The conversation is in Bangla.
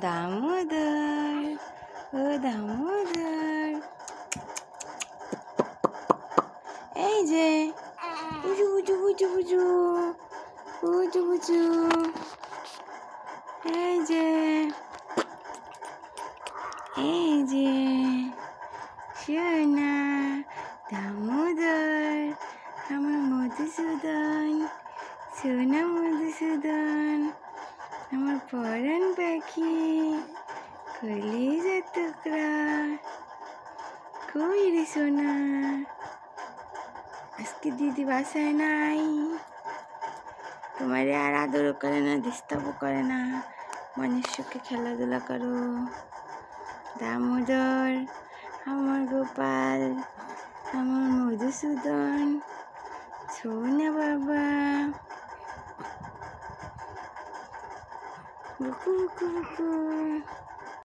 দামোদর ও দামোদর, এই যে বুঝু বুঝু বুঝু বুঝু বুঝু বুঝু, এই যে সোনা দামোদর আমার মধুসূদন, সোনা মধুসূদন আমার পরাণ পাখি, কলিজার টুকরা, কই রে সোনা? আজকে দিদি বাসায় নাই, তোমারে আর আদরও করে না, ডিস্টার্বও করে না, মনের সুখে খেলাধুলা করো। দামোদর আমার গোপাল, আমার মধুসূদন, সোনা বাবা, বুকু বুকু বুকু।